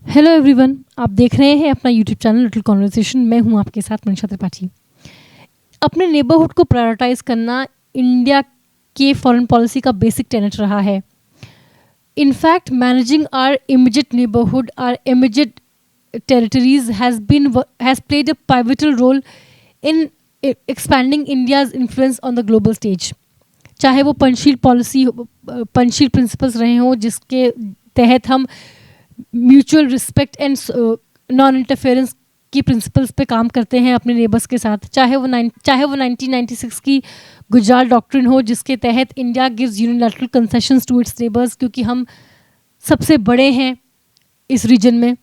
Hello everyone, आप देख रहे हैं अपना यूट्यूब चैनल लिटिल कॉन्वर्सेशन। मैं हूं आपके साथ मनीषा त्रिपाठी। अपने नेबरहुड को प्रायोरिटाइज करना इंडिया के फॉरेन पॉलिसी का बेसिक टेनेट रहा है। In fact managing our immediate neighbourhood, our immediate territories has played a pivotal role in expanding India's influence on the global stage. चाहे वो पंचशील पॉलिसी, पंचशील प्रिंसिपल्स रहे हों जिसके तहत हम mutual respect and non interference की प्रिंसिपल्स पे काम करते हैं अपने नेबर्स के साथ, चाहे वो 1996 की गुजरात डॉक्ट्रिन हो जिसके तहत India gives unilateral concessions to its neighbours क्योंकि हम सबसे बड़े हैं इस रीजन में,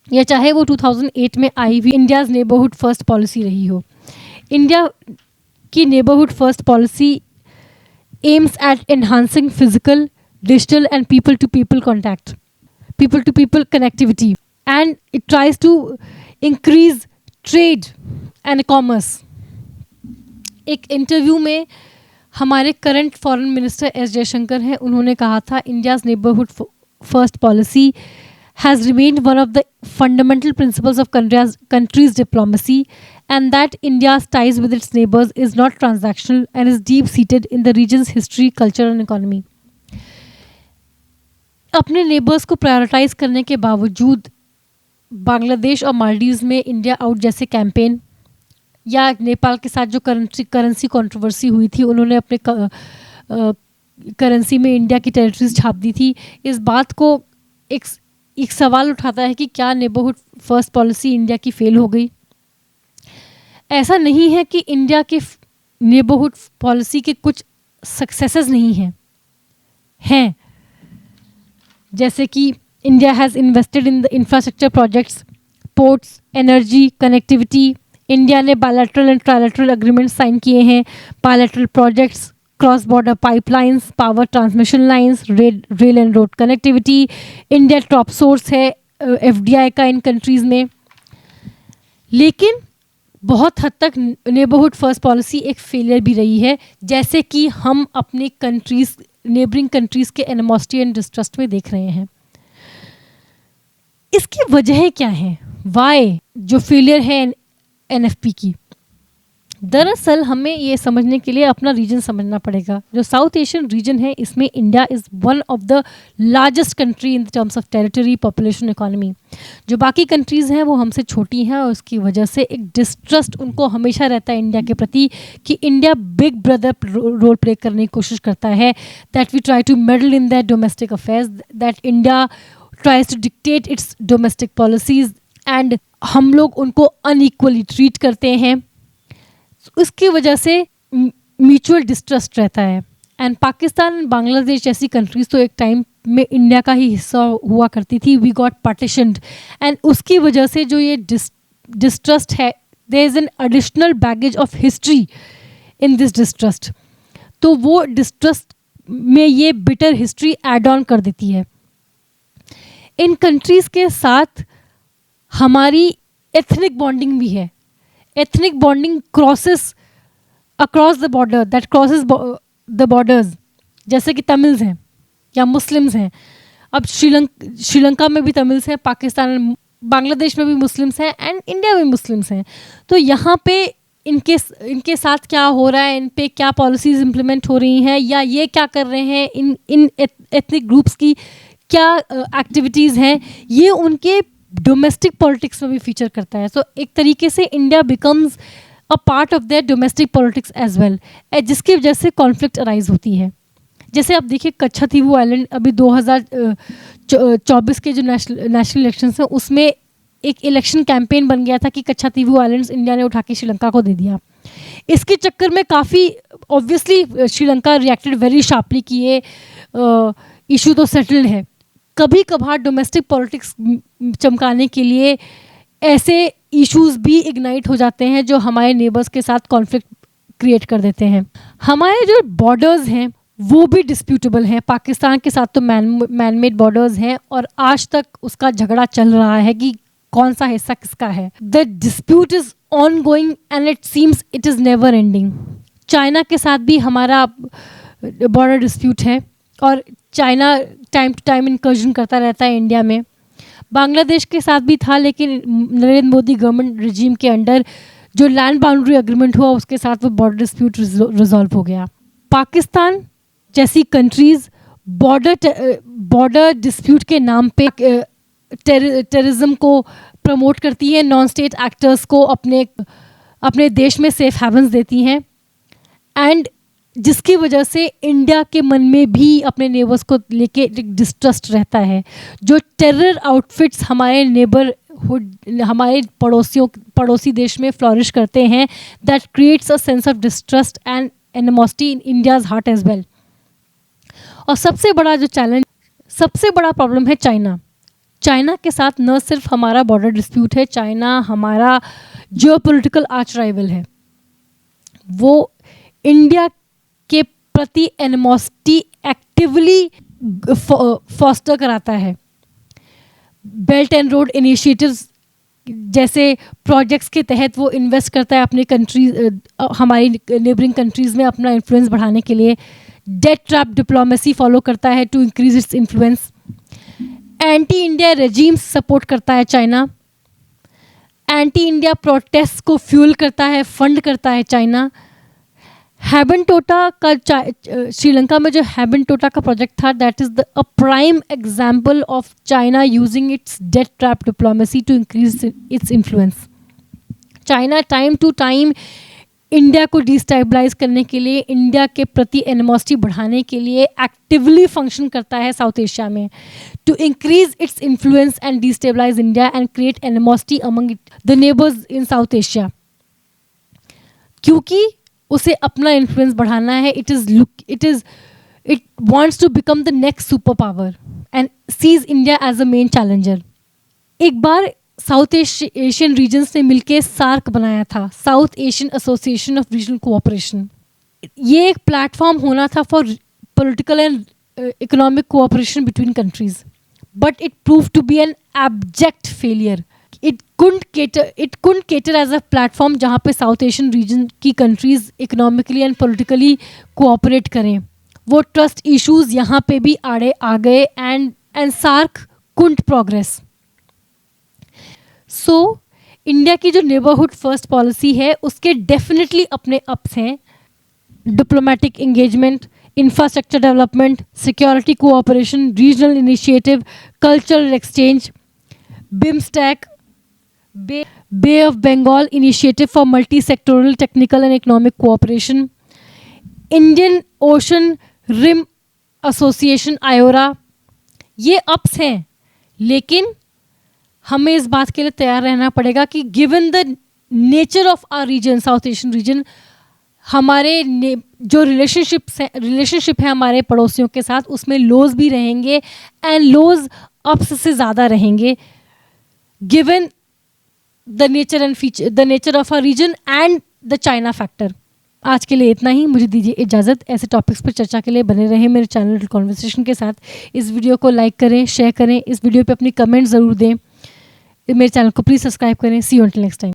या चाहे वो 2008 में आई हुई इंडियाज़ नेबरहुड फर्स्ट पॉलिसी रही हो। इंडिया की neighbourhood first policy aims at enhancing physical, digital and people to people connectivity, and it tries to increase trade and commerce. एक इंटरव्यू में हमारे current foreign minister S Jaishankar हैं, उन्होंने कहा था India's neighbourhood first policy has remained one of the fundamental principles of country's diplomacy, and that India's ties with its neighbors is not transactional and is deep-seated in the region's history, culture and economy. अपने neighbours को prioritise करने के बावजूद बांग्लादेश और मालदीव्स में India out जैसे campaign, या नेपाल के साथ जो करेंसी कंट्रोवर्सी हुई थी, उन्होंने अपने करेंसी में इंडिया की टेरिटरीज छाप दी थी, इस बात को एक सवाल उठाता है कि क्या नेबरहुड फर्स्ट पॉलिसी इंडिया की फेल हो गई। ऐसा नहीं है कि इंडिया के नेबरहुड पॉलिसी के कुछ सक्सेसेस नहीं हैं, जैसे कि India has invested in the infrastructure projects, ports, energy, connectivity. India ने बायलैटरल एंड ट्रायलैटरल एग्रीमेंट साइन किए हैं, bilateral projects, cross border pipelines, power transmission lines, rail and road connectivity. India top source है FDI का इन countries में। लेकिन बहुत हद तक नेबरहुड फर्स्ट पॉलिसी एक फेलियर भी रही है, जैसे कि हम अपने नेबरिंग कंट्रीज़ के एनिमोसिटी एंड डिस्ट्रस्ट में देख रहे हैं। इसकी वजह क्या है, वाई जो फेलियर है एनएफपी की? दरअसल हमें ये समझने के लिए अपना रीजन समझना पड़ेगा। जो साउथ एशियन रीजन है, इसमें India is one of the largest country in terms of territory, population, economy. जो बाकी कंट्रीज़ हैं वो हमसे छोटी हैं और उसकी वजह से एक डिस्ट्रस्ट उनको हमेशा रहता है इंडिया के प्रति कि India big brother role play करने की कोशिश करता है, that we try to meddle in that domestic affairs, that India tries to dictate its domestic policies, and हम लोग उनको अनइक्वली ट्रीट करते हैं। उसकी वजह से म्यूचुअल डिस्ट्रस्ट रहता है। एंड पाकिस्तान, बांग्लादेश जैसी कंट्रीज़ तो एक टाइम में इंडिया का ही हिस्सा हुआ करती थी, वी गॉट पार्टीशन्ड, एंड उसकी वजह से जो ये डिस्ट्रस्ट है, there is an additional baggage of history in this distrust. तो वो डिस्ट्रस्ट में ये बिटर हिस्ट्री एड ऑन कर देती है। इन कंट्रीज़ के साथ हमारी एथनिक बॉन्डिंग भी है। Ethnic bonding crosses across the border, that crosses the borders, जैसे कि तमिल्स हैं या मुस्लिम्स हैं। अब श्रीलंका में भी तमिल्स हैं, पाकिस्तान, बांग्लादेश में भी मुस्लिम्स हैं, एंड इंडिया में मुस्लिम्स हैं। तो यहाँ पे इनके साथ क्या हो रहा है, इन पे क्या पॉलिसीज़ इम्प्लीमेंट हो रही हैं, या ये क्या कर रहे हैं, इन एथनिक ग्रुप्स की क्या एक्टिविटीज़ हैं, ये उनके डोमेस्टिक पॉलिटिक्स में भी फीचर करता है। सो एक तरीके से India becomes a part of their domestic politics as well, जिसकी वजह से कॉन्फ्लिक्ट अराइज होती है। जैसे आप देखिए कच्छातीवू आइलैंड, अभी 2024 के जो नेशनल इलेक्शंस हैं उसमें एक इलेक्शन कैंपेन बन गया था कि कच्छातीवू आइलैंड्स इंडिया ने उठा के श्रीलंका को दे दिया। इसके चक्कर में काफ़ी obviously Sri Lanka reacted very sharply कि ये इशू तो सेटल्ड है। कभी कभार डोमेस्टिक पॉलिटिक्स चमकाने के लिए ऐसे इश्यूज भी इग्नाइट हो जाते हैं जो हमारे नेबर्स के साथ कॉन्फ्लिक्ट क्रिएट कर देते हैं। हमारे जो बॉर्डर्स हैं वो भी डिस्प्यूटेबल हैं। पाकिस्तान के साथ तो मैन मेड बॉर्डर्स हैं और आज तक उसका झगड़ा चल रहा है कि कौन सा हिस्सा किसका है। The dispute is ongoing and it seems it is never ending. China के साथ भी हमारा बॉर्डर डिस्प्यूट है और China time to time incursion करता रहता है इंडिया में। बांग्लादेश के साथ भी था, लेकिन नरेंद्र मोदी गवर्नमेंट रिजीम के अंडर जो लैंड बाउंड्री एग्रीमेंट हुआ उसके साथ वो बॉर्डर डिस्प्यूट रिजॉल्व हो गया। पाकिस्तान जैसी कंट्रीज बॉर्डर डिस्प्यूट के नाम पे टेररिज्म को प्रमोट करती हैं, नॉन स्टेट एक्टर्स को अपने देश में सेफ हेवन्स देती हैं, एंड जिसकी वजह से इंडिया के मन में भी अपने नेबर्स को लेके डिस्ट्रस्ट रहता है। जो टेरर आउटफिट्स हमारे नेबरहुड, हमारे पड़ोसी देश में फ्लॉरिश करते हैं, that creates a sense of distrust and animosity in India's heart as well. और सबसे बड़ा प्रॉब्लम है चाइना। चाइना के साथ न सिर्फ हमारा बॉर्डर डिस्प्यूट है, चाइना हमारा जियोपॉलिटिकल आर्च राइवल है। वो इंडिया के प्रति एनिमोसिटी एक्टिवली फॉस्टर कराता है। बेल्ट एंड रोड इनिशिएटिव्स जैसे प्रोजेक्ट्स के तहत वो इन्वेस्ट करता है अपने हमारी नेबरिंग कंट्रीज़ में अपना इन्फ्लुएंस बढ़ाने के लिए। डेट ट्रैप डिप्लोमेसी फॉलो करता है to increase its influence. Anti India regimes support करता है चाइना। एंटी इंडिया प्रोटेस्ट को फ्यूल करता है, फंड करता है चाइना। हैबनटोटा का श्रीलंका में जो हैबनटोटा का प्रोजेक्ट था, that is a prime example of China using its debt trap diplomacy to increase its influence. China time to time India को डिस्टेबलाइज करने के लिए, इंडिया के प्रति एनिमोसिटी बढ़ाने के लिए एक्टिवली फंक्शन करता है साउथ एशिया में, to increase its influence and destabilise India and create animosity among the neighbours in South Asia. क्योंकि उसे अपना इन्फ्लुएंस बढ़ाना है, it wants to become the next super power and sees India as a main challenger. एक बार south Asian regions ने मिलकर SAARC बनाया था, South Asian Association of Regional Cooperation. ये एक प्लेटफॉर्म होना था for political and economic cooperation between countries, but it prove to be an abject failure. It couldn't cater as a platform जहाँ पे साउथ एशियन रीजन की countries economically and politically cooperate करें। वो trust issues यहाँ पे भी आड़े आ गए and SAARC couldn't progress. So India की जो नेबरहुड फर्स्ट पॉलिसी है उसके डेफिनेटली अपने अप्स हैं। Diplomatic engagement, infrastructure development, security cooperation, regional initiative, cultural exchange, BIMSTEC, Bay of Bengal Initiative for Multi-Sectoral Technical and Economic Cooperation, Indian Ocean Rim Association IORA। ये ups हैं, लेकिन हमें इस बात के लिए तैयार रहना पड़ेगा कि given the nature of our region, South Asian region, हमारे जो रिलेशनशिप है हमारे पड़ोसियों के साथ, उसमें लॉज भी रहेंगे एंड लॉज अप्स से ज़्यादा रहेंगे, given the nature of our region and the China factor. आज के लिए इतना ही, मुझे दीजिए इजाज़त। ऐसे टॉपिक्स पर चर्चा के लिए बने रहें मेरे चैनल कॉन्वर्सेशन के साथ। इस वीडियो को लाइक करें, शेयर करें, इस वीडियो पे अपनी कमेंट ज़रूर दें। मेरे चैनल को प्लीज़ सब्सक्राइब करें। सी यू अंटिल नेक्स्ट टाइम।